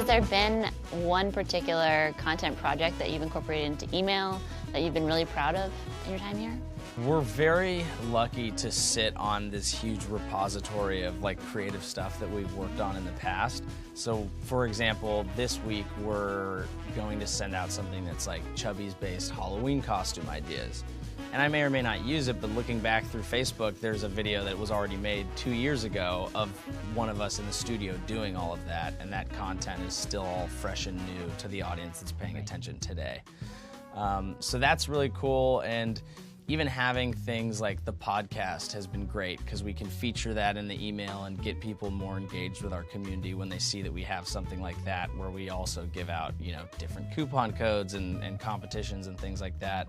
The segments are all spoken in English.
Has there been one particular content project that you've incorporated into email that you've been really proud of in your time here? We're very lucky to sit on this huge repository of like creative stuff that we've worked on in the past. So for example, this week we're going to send out something that's like Chubbies based Halloween costume ideas. And I may or may not use it, but looking back through Facebook, there's a video that was already made 2 years ago of one of us in the studio doing all of that, and that content is still all fresh and new to the audience that's paying attention today. So that's really cool, and even having things like the podcast has been great because we can feature that in the email and get people more engaged with our community when they see that we have something like that, where we also give out, you know, different coupon codes and competitions and things like that.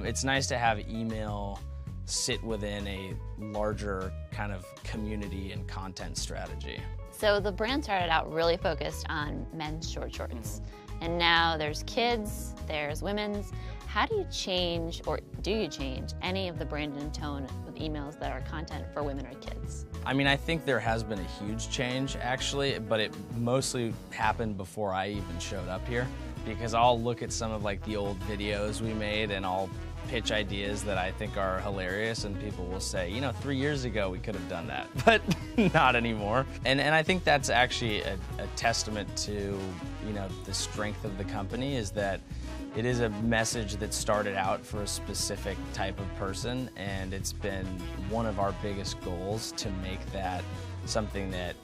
It's nice to have email sit within a larger kind of community and content strategy. So the brand started out really focused on men's short shorts. And now there's kids, there's women's. How do you change, or do you change, any of the brand and tone with emails that are content for women or kids? I mean, I think there has been a huge change actually, but it mostly happened before I even showed up here, because I'll look at some of like the old videos we made and I'll pitch ideas that I think are hilarious, and people will say, you know, 3 years ago we could have done that, but not anymore. And I think that's actually a testament to, you know, the strength of the company, is that it is a message that started out for a specific type of person, and it's been one of our biggest goals to make that something that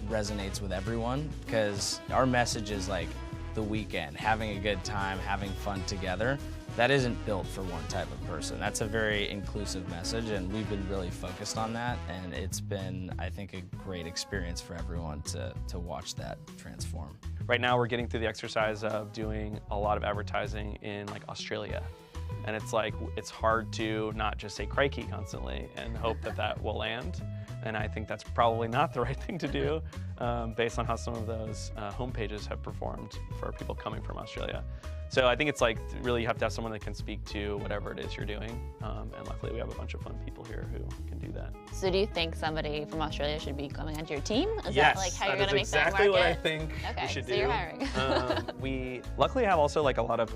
resonates with everyone, because our message is like the weekend, having a good time, having fun together. That isn't built for one type of person. That's a very inclusive message, and we've been really focused on that, and it's been, I think, a great experience for everyone to watch that transform. Right now we're getting through the exercise of doing a lot of advertising in like Australia. And it's like, it's hard to not just say crikey constantly and hope that that will land. And I think that's probably not the right thing to do based on how some of those homepages have performed for people coming from Australia. So I think it's like, really you have to have someone that can speak to whatever it is you're doing. And luckily we have a bunch of fun people here who can do that. So do you think somebody from Australia should be coming onto your team? Is Yes, that like how you're going to make exactly that market? what I think we should do. So you're hiring. We luckily have also like a lot of,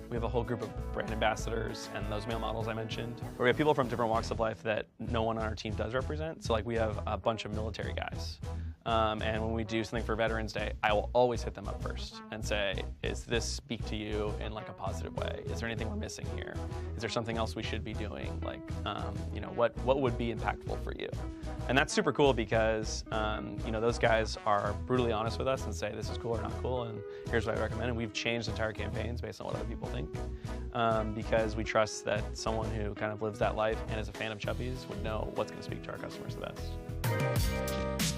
we have a whole group of brand ambassadors and those male models I mentioned, where we have people from different walks of life that no one on our team does represent. So like we have a bunch of military guys. And when we do something for Veterans Day, I will always hit them up first and say, is this speak to you in like a positive way? Is there anything we're missing here? Is there something else we should be doing? Like, you know, what would be impactful for you? And that's super cool because, you know, those guys are brutally honest with us and say, this is cool or not cool, and here's what I recommend. And we've changed entire campaigns based on what other people think, because we trust that someone who kind of lives that life and is a fan of Chubbies would know what's going to speak to our customers the best.